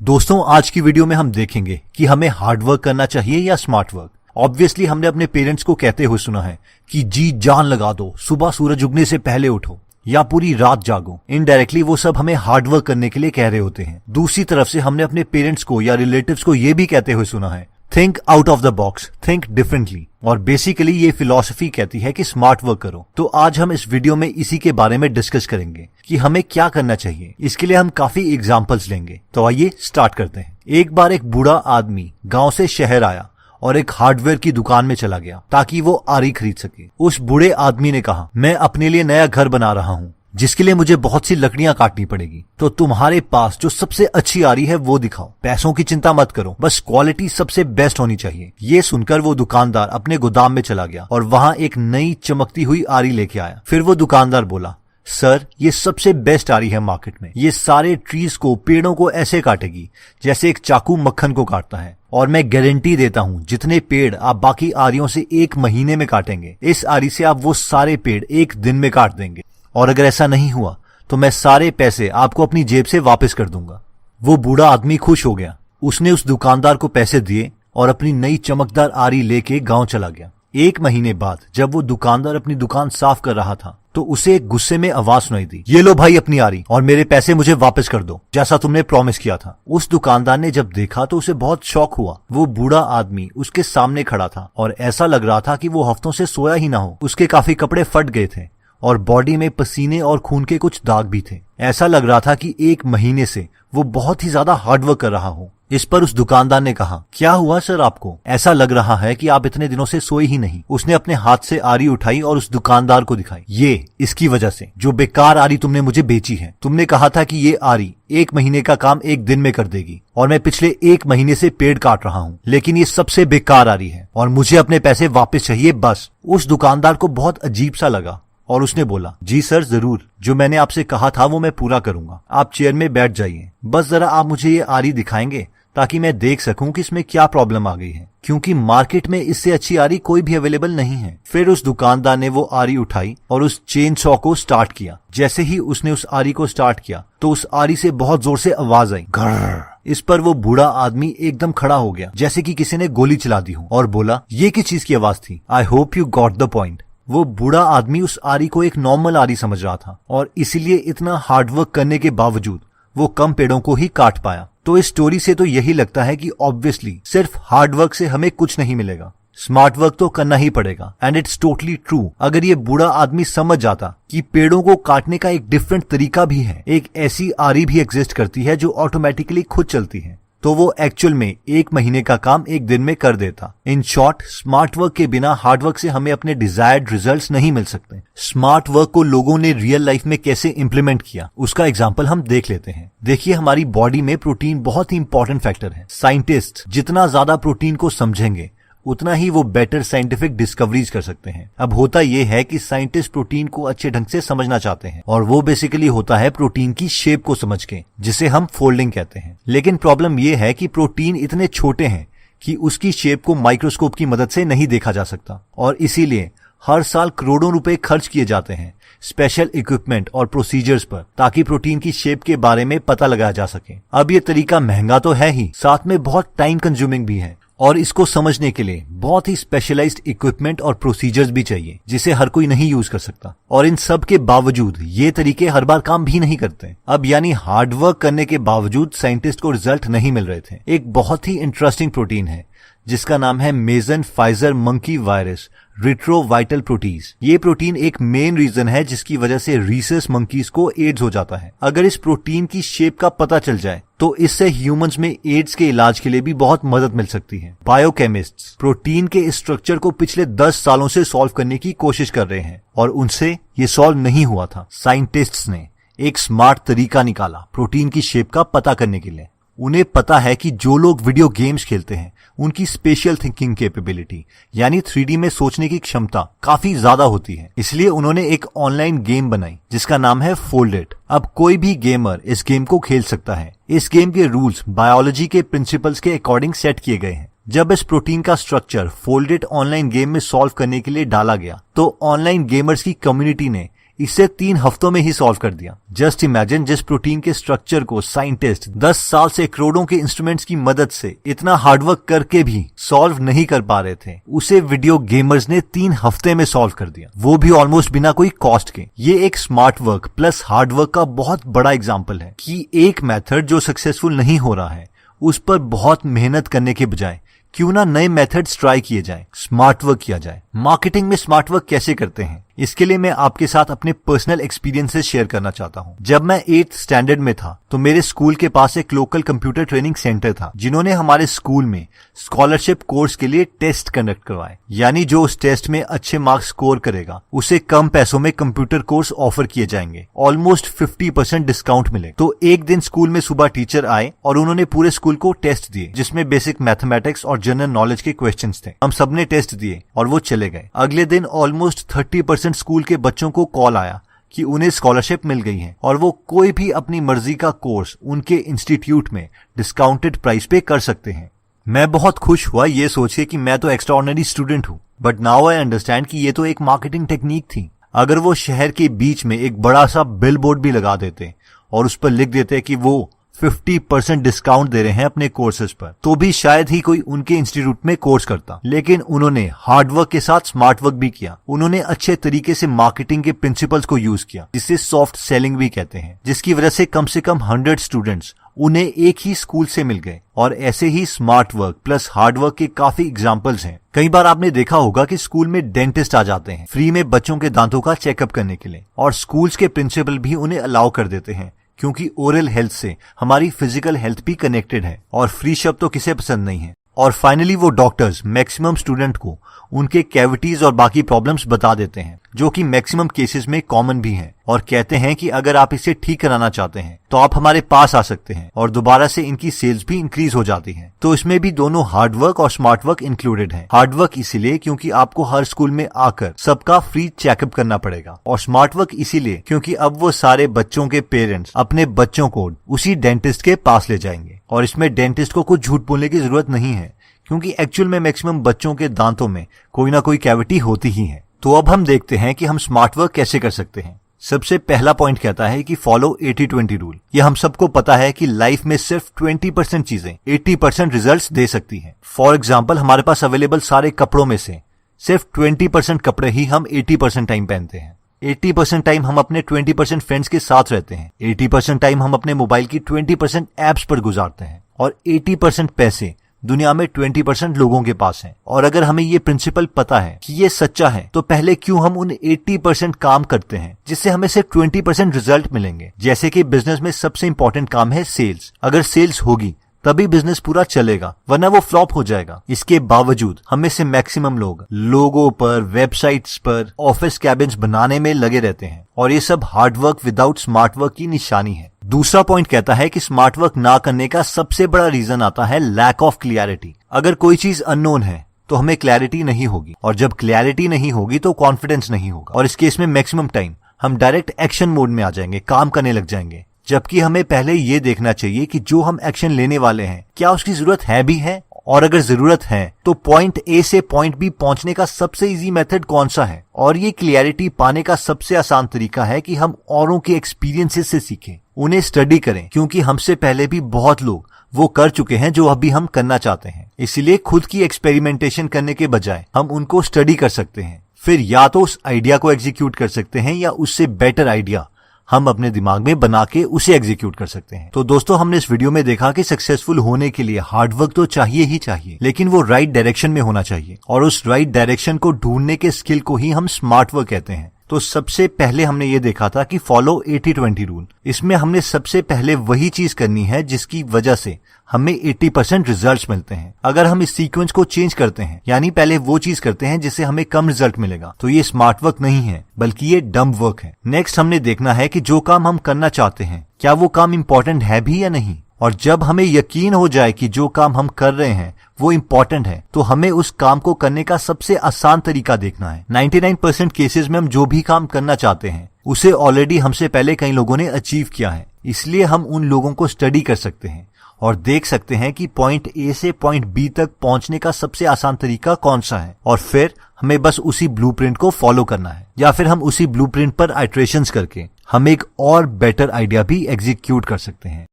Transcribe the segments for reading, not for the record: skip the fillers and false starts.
दोस्तों, आज की वीडियो में हम देखेंगे कि हमें हार्ड वर्क करना चाहिए या स्मार्ट वर्क। ऑब्वियसली हमने अपने पेरेंट्स को कहते हुए सुना है कि जी जान लगा दो, सुबह सूरज उगने से पहले उठो या पूरी रात जागो। इनडायरेक्टली वो सब हमें हार्ड वर्क करने के लिए कह रहे होते हैं। दूसरी तरफ से हमने अपने पेरेंट्स को या रिलेटिव्स को ये भी कहते हुए सुना है, think out of the box, think differently. और बेसिकली ये फिलॉसफी कहती है कि स्मार्ट वर्क करो। तो आज हम इस वीडियो में इसी के बारे में डिस्कस करेंगे कि हमें क्या करना चाहिए। इसके लिए हम काफी एग्जांपल्स लेंगे। तो आइए स्टार्ट करते हैं। एक बार एक बूढ़ा आदमी गांव से शहर आया और एक हार्डवेयर की दुकान में चला गया ताकि वो आरी खरीद सके। उस बूढ़े आदमी ने कहा, मैं अपने लिए नया घर बना रहा हूँ जिसके लिए मुझे बहुत सी लकड़ियां काटनी पड़ेगी, तो तुम्हारे पास जो सबसे अच्छी आरी है वो दिखाओ। पैसों की चिंता मत करो, बस क्वालिटी सबसे बेस्ट होनी चाहिए। ये सुनकर वो दुकानदार अपने गोदाम में चला गया और वहां एक नई चमकती हुई आरी लेके आया। फिर वो दुकानदार बोला, सर ये सबसे बेस्ट आरी है मार्केट में। ये सारे ट्रीज को, पेड़ों को ऐसे काटेगी जैसे एक चाकू मक्खन को काटता है, और मैं गारंटी देता हूँ जितने पेड़ आप बाकी आरियों से 1 महीने में काटेंगे, इस आरी से आप वो सारे पेड़ 1 दिन में काट देंगे। और अगर ऐसा नहीं हुआ तो मैं सारे पैसे आपको अपनी जेब से वापस कर दूंगा। वो बूढ़ा आदमी खुश हो गया। उसने उस दुकानदार को पैसे दिए और अपनी नई चमकदार आरी लेके गांव चला गया। 1 महीने बाद जब वो दुकानदार अपनी दुकान साफ कर रहा था तो उसे एक गुस्से में आवाज सुनाई दी, ये लो भाई अपनी आरी, और मेरे पैसे मुझे वापस कर दो जैसा तुमने प्रॉमिस किया था। उस दुकानदार ने जब देखा तो उसे बहुत शॉक हुआ। वो बूढ़ा आदमी उसके सामने खड़ा था और ऐसा लग रहा था कि वो हफ्तों से सोया ही ना हो। उसके काफी कपड़े फट गए थे और बॉडी में पसीने और खून के कुछ दाग भी थे। ऐसा लग रहा था कि 1 महीने से वो बहुत ही ज्यादा हार्डवर्क कर रहा हो। इस पर उस दुकानदार ने कहा, क्या हुआ सर आपको? ऐसा लग रहा है कि आप इतने दिनों से सोए ही नहीं। उसने अपने हाथ से आरी उठाई और उस दुकानदार को दिखाई। ये इसकी वजह से, जो बेकार आरी तुमने मुझे बेची है। तुमने कहा था कि ये आरी 1 महीने का काम 1 दिन में कर देगी, और मैं पिछले 1 महीने से पेड़ काट रहा हूँ, लेकिन ये सबसे बेकार आरी है और मुझे अपने पैसे वापस चाहिए बस। उस दुकानदार को बहुत अजीब सा लगा और उसने बोला, जी सर जरूर, जो मैंने आपसे कहा था वो मैं पूरा करूंगा। आप चेयर में बैठ जाइए, बस जरा आप मुझे ये आरी दिखाएंगे ताकि मैं देख सकूं कि इसमें क्या प्रॉब्लम आ गई है, क्योंकि मार्केट में इससे अच्छी आरी कोई भी अवेलेबल नहीं है। फिर उस दुकानदार ने वो आरी उठाई और उस चेन सॉ को स्टार्ट किया। जैसे ही उसने उस आरी को स्टार्ट किया तो उस आरी से बहुत जोर से आवाज आई, घर्र। इस पर वो बूढ़ा आदमी एकदम खड़ा हो गया जैसे कि किसी ने गोली चला दी हो, और बोला, ये किस चीज की आवाज थी? I hope you got the point. वो बूढ़ा आदमी उस आरी को एक नॉर्मल आरी समझ रहा था और इसीलिए इतना हार्डवर्क करने के बावजूद वो कम पेड़ों को ही काट पाया। तो इस स्टोरी से तो यही लगता है कि ऑब्वियसली सिर्फ हार्डवर्क से हमें कुछ नहीं मिलेगा, स्मार्ट वर्क तो करना ही पड़ेगा। And it's totally true. अगर ये बूढ़ा आदमी समझ जाता कि पेड़ों को काटने का एक डिफरेंट तरीका भी है, एक ऐसी आरी भी एग्जिस्ट करती है जो ऑटोमेटिकली खुद चलती है, तो वो एक्चुअल में 1 महीने का काम 1 दिन में कर देता। इन शॉर्ट, स्मार्ट वर्क के बिना हार्ड वर्क से हमें अपने डिजायर्ड रिजल्ट्स नहीं मिल सकते। स्मार्ट वर्क को लोगों ने रियल लाइफ में कैसे इंप्लीमेंट किया उसका एग्जांपल हम देख लेते हैं। देखिए, हमारी बॉडी में प्रोटीन बहुत ही इंपॉर्टेंट फैक्टर है। साइंटिस्ट जितना ज्यादा प्रोटीन को समझेंगे उतना ही वो बेटर साइंटिफिक डिस्कवरीज कर सकते हैं। अब होता ये है कि साइंटिस्ट प्रोटीन को अच्छे ढंग से समझना चाहते हैं, और वो बेसिकली होता है प्रोटीन की शेप को समझ के, जिसे हम फोल्डिंग कहते हैं। लेकिन प्रॉब्लम ये है कि प्रोटीन इतने छोटे हैं कि उसकी शेप को माइक्रोस्कोप की मदद से नहीं देखा जा सकता, और इसीलिए हर साल करोड़ों रुपए खर्च किए जाते हैं स्पेशल इक्विपमेंट और प्रोसीजर्स पर, ताकि प्रोटीन की शेप के बारे में पता लगाया जा सके। अब ये तरीका महंगा तो है ही, साथ में बहुत टाइम कंज्यूमिंग भी है, और इसको समझने के लिए बहुत ही स्पेशलाइज्ड इक्विपमेंट और प्रोसीजर्स भी चाहिए जिसे हर कोई नहीं यूज कर सकता। और इन सब के बावजूद ये तरीके हर बार काम भी नहीं करते। अब यानी हार्डवर्क करने के बावजूद साइंटिस्ट को रिजल्ट नहीं मिल रहे थे। एक बहुत ही इंटरेस्टिंग प्रोटीन है जिसका नाम है मेजन फाइजर मंकी वायरस रिट्रोवाइटल प्रोटीज। ये प्रोटीन एक मेन रीजन है जिसकी वजह से रीसस मंकीज को एड्स हो जाता है। अगर इस प्रोटीन की शेप का पता चल जाए तो इससे ह्यूमंस में एड्स के इलाज के लिए भी बहुत मदद मिल सकती है। बायोकेमिस्ट्स प्रोटीन के स्ट्रक्चर को पिछले 10 सालों से सॉल्व करने की कोशिश कर रहे हैं और उनसे ये सॉल्व नहीं हुआ था। साइंटिस्ट्स ने एक स्मार्ट तरीका निकाला प्रोटीन की शेप का पता करने के लिए। उन्हें पता है कि जो लोग वीडियो गेम्स खेलते हैं उनकी स्पेशल थिंकिंग कैपेबिलिटी यानी 3D में सोचने की क्षमता काफी ज्यादा होती है। इसलिए उन्होंने एक ऑनलाइन गेम बनाई जिसका नाम है फोल्डेड। अब कोई भी गेमर इस गेम को खेल सकता है। इस गेम के रूल्स बायोलॉजी के प्रिंसिपल्स के अकॉर्डिंग सेट किए गए हैं। जब इस प्रोटीन का स्ट्रक्चर फोल्डेड ऑनलाइन गेम में सॉल्व करने के लिए डाला गया तो ऑनलाइन गेमर्स की कम्युनिटी ने इसे 3 हफ्तों में ही सॉल्व कर दिया। जस्ट इमेजिन, जिस प्रोटीन के स्ट्रक्चर को साइंटिस्ट 10 साल से करोड़ों के इंस्ट्रूमेंट्स की मदद से इतना हार्डवर्क करके भी सॉल्व नहीं कर पा रहे थे, उसे वीडियो गेमर्स ने 3 हफ्ते में सॉल्व कर दिया, वो भी ऑलमोस्ट बिना कोई कॉस्ट के। ये एक स्मार्ट वर्क प्लस हार्डवर्क का बहुत बड़ा एग्जाम्पल है कि एक मेथड जो सक्सेसफुल नहीं हो रहा है उस पर बहुत मेहनत करने के बजाय क्यों ना नए मेथड्स ट्राई किए जाएं, स्मार्ट वर्क किया जाए। मार्केटिंग में स्मार्ट वर्क कैसे करते हैं, इसके लिए मैं आपके साथ अपने पर्सनल एक्सपीरियंसेस शेयर करना चाहता हूं। जब मैं 8th स्टैंडर्ड में था तो मेरे स्कूल के पास एक लोकल कंप्यूटर ट्रेनिंग सेंटर था, जिन्होंने हमारे स्कूल में स्कॉलरशिप कोर्स के लिए टेस्ट कंडक्ट करवाए। यानी जो उस टेस्ट में अच्छे मार्क्स स्कोर करेगा उसे कम पैसों में कंप्यूटर कोर्स ऑफर किए जाएंगे, ऑलमोस्ट 50% डिस्काउंट मिले। तो एक दिन स्कूल में सुबह टीचर आए और उन्होंने पूरे स्कूल को टेस्ट दिए, जिसमें बेसिक मैथमेटिक्स और जनरल नॉलेज के क्वेश्चंस थे। हम सबने टेस्ट दिए और वो चले गए। अगले दिन ऑलमोस्ट 30% स्कूल के बच्चों को कॉल आया कि उन्हें स्कॉलरशिप मिल गई है और वो कोई भी अपनी मर्जी का कोर्स उनके इंस्टीट्यूट में डिस्काउंटेड प्राइस पे कर सकते हैं। मैं बहुत खुश हुआ ये सोच के कि मैं तो एक्स्ट्राऑर्डिनरी स्टूडेंट हूँ, बट नाउ आई अंडरस्टैंड कि ये तो एक मार्केटिंग टेक्निक थी। अगर वो शहर के बीच में एक बड़ा सा बिल बोर्ड भी लगा देते और उस पर लिख देते कि वो 50% डिस्काउंट दे रहे हैं अपने कोर्सेज पर, तो भी शायद ही कोई उनके इंस्टीट्यूट में कोर्स करता। लेकिन उन्होंने हार्डवर्क के साथ स्मार्ट वर्क भी किया। उन्होंने अच्छे तरीके से मार्केटिंग के प्रिंसिपल्स को यूज किया, जिसे सॉफ्ट सेलिंग भी कहते हैं, जिसकी वजह से कम 100 स्टूडेंट्स उन्हें एक ही स्कूल से मिल गए। और ऐसे ही smart work plus hard work के काफी एग्जाम्पल्स हैं। कई बार आपने देखा होगा कि स्कूल में डेंटिस्ट आ जाते हैं फ्री में बच्चों के दांतों का चेकअप करने के लिए, और स्कूल्स के प्रिंसिपल भी उन्हें अलाउ कर देते हैं, क्योंकि ओरल हेल्थ से हमारी फिजिकल हेल्थ भी कनेक्टेड है और फ्री शब्द तो किसे पसंद नहीं है। और फाइनली वो डॉक्टर्स मैक्सिमम स्टूडेंट को उनके कैविटीज और बाकी प्रॉब्लम्स बता देते हैं, जो कि मैक्सिमम केसेस में कॉमन भी हैं, और कहते हैं कि अगर आप इसे ठीक कराना चाहते हैं तो आप हमारे पास आ सकते हैं, और दोबारा से इनकी सेल्स भी इंक्रीज हो जाती हैं। तो इसमें भी दोनों हार्ड वर्क और स्मार्ट वर्क इंक्लूडेड है। हार्ड वर्क इसीलिए क्योंकि आपको हर स्कूल में आकर सबका फ्री चेकअप करना पड़ेगा, और स्मार्ट वर्क इसीलिए क्योंकि अब वो सारे बच्चों के पेरेंट्स अपने बच्चों को उसी डेंटिस्ट के पास ले जाएंगे। और इसमें डेंटिस्ट को कुछ झूठ बोलने की जरूरत नहीं है, क्योंकि एक्चुअल में मैक्सिमम बच्चों के दांतों में कोई ना कोई कैविटी होती ही है। तो अब हम देखते हैं कि हम स्मार्ट वर्क कैसे कर सकते हैं। सबसे पहला पॉइंट कहता है कि फॉलो 80-20 रूल। ये हम सबको पता है कि लाइफ में सिर्फ 20% चीजें 80% रिजल्ट्स दे सकती हैं। फॉर एग्जाम्पल, हमारे पास अवेलेबल सारे कपड़ों में से सिर्फ 20% कपड़े ही हम 80% टाइम पहनते हैं। 80% टाइम हम अपने 20% फ्रेंड्स के साथ रहते हैं। 80% टाइम हम अपने मोबाइल की 20% एप्स पर गुजारते हैं, और 80% पैसे दुनिया में 20% लोगों के पास हैं। और अगर हमें ये प्रिंसिपल पता है कि ये सच्चा है, तो पहले क्यों हम उन 80% काम करते हैं जिससे हमें सिर्फ 20% रिजल्ट मिलेंगे। जैसे कि बिजनेस में सबसे इंपॉर्टेंट काम है सेल्स। अगर सेल्स होगी तभी बिजनेस पूरा चलेगा, वरना वो फ्लॉप हो जाएगा। इसके बावजूद हमें से मैक्सिमम लोग लोगों पर, वेबसाइट्स पर, ऑफिस कैबिन्स बनाने में लगे रहते हैं, और ये सब hard work without smart work की निशानी है। दूसरा पॉइंट कहता है कि स्मार्ट वर्क ना करने का सबसे बड़ा रीजन आता है लैक ऑफ क्लियरिटी। अगर कोई चीज अननोन है तो हमें क्लैरिटी नहीं होगी, और जब क्लैरिटी नहीं होगी तो कॉन्फिडेंस नहीं होगा, और इस केस में मैक्सिमम टाइम हम डायरेक्ट एक्शन मोड में आ जाएंगे, काम करने लग जाएंगे। जबकि हमें पहले ये देखना चाहिए कि जो हम एक्शन लेने वाले हैं क्या उसकी जरूरत है भी है, और अगर जरूरत है तो पॉइंट ए से पॉइंट बी पहुंचने का सबसे इजी मेथड कौन सा है। और ये क्लियरिटी पाने का सबसे आसान तरीका है कि हम औरों के एक्सपीरियंसेस से सीखें, उन्हें स्टडी करें, क्योंकि हमसे पहले भी बहुत लोग वो कर चुके हैं जो अभी हम करना चाहते हैं। इसीलिए खुद की एक्सपेरिमेंटेशन करने के बजाय हम उनको स्टडी कर सकते हैं, फिर या तो उस आइडिया को एग्जीक्यूट कर सकते हैं या उससे बेटर आइडिया हम अपने दिमाग में बना के उसे एग्जीक्यूट कर सकते हैं। तो दोस्तों, हमने इस वीडियो में देखा कि सक्सेसफुल होने के लिए हार्डवर्क तो चाहिए ही चाहिए, लेकिन वो राइट डायरेक्शन में होना चाहिए, और उस राइट डायरेक्शन को ढूंढने के स्किल को ही हम स्मार्ट वर्क कहते हैं। तो सबसे पहले हमने ये देखा था कि फॉलो 80-20 रूल। इसमें हमने सबसे पहले वही चीज करनी है जिसकी वजह से हमें 80% रिजल्ट्स मिलते हैं। अगर हम इस सीक्वेंस को चेंज करते हैं, यानी पहले वो चीज करते हैं जिससे हमें कम रिजल्ट मिलेगा, तो ये स्मार्ट वर्क नहीं है, बल्कि ये डम वर्क है। नेक्स्ट हमने देखना है कि जो काम हम करना चाहते हैं क्या वो काम इम्पोर्टेंट है भी या नहीं। और जब हमें यकीन हो जाए कि जो काम हम कर रहे हैं वो इम्पोर्टेंट है, तो हमें उस काम को करने का सबसे आसान तरीका देखना है। 99% केसेस में हम जो भी काम करना चाहते हैं उसे ऑलरेडी हमसे पहले कई लोगों ने अचीव किया है। इसलिए हम उन लोगों को स्टडी कर सकते हैं और देख सकते हैं कि पॉइंट ए से पॉइंट बी तक पहुंचने का सबसे आसान तरीका कौन सा है, और फिर हमें बस उसी ब्लूप्रिंट को फॉलो करना है, या फिर हम उसी ब्लूप्रिंट पर आइट्रेशंस करके हम एक और बेटर आइडिया भी एग्जीक्यूट कर सकते हैं।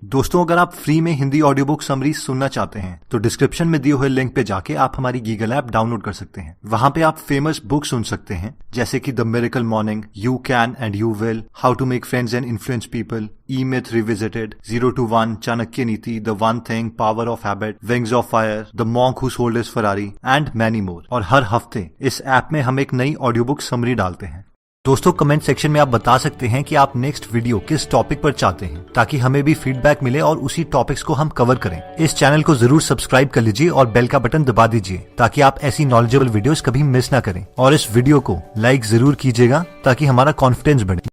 दोस्तों, अगर आप फ्री में हिंदी ऑडियो बुक समरीज सुनना चाहते हैं तो डिस्क्रिप्शन में दिए हुए लिंक पे जाके आप हमारी गीगल ऐप डाउनलोड कर सकते हैं। वहां पे आप फेमस बुक सुन सकते हैं जैसे कि the miracle morning, you can and you will, how to make friends and influence people, E myth revisited, 0 to 1, Chanakya Niti, the one thing, power of habit, wings of fire, the monk who sold his Ferrari and many more. और हर हफ्ते इस app में हम एक नई audio book summary डालते हैं। दोस्तों, कमेंट सेक्शन में आप बता सकते हैं कि आप नेक्स्ट वीडियो किस टॉपिक पर चाहते हैं, ताकि हमें भी फीडबैक मिले और उसी टॉपिक्स को हम कवर करें। इस चैनल को जरूर सब्सक्राइब कर लीजिए और बेल का बटन दबा दीजिए ताकि आप ऐसी नॉलेजेबल वीडियोस कभी मिस ना करें। और इस वीडियो को लाइक जरूर कीजिएगा ताकि हमारा कॉन्फिडेंस बढ़े।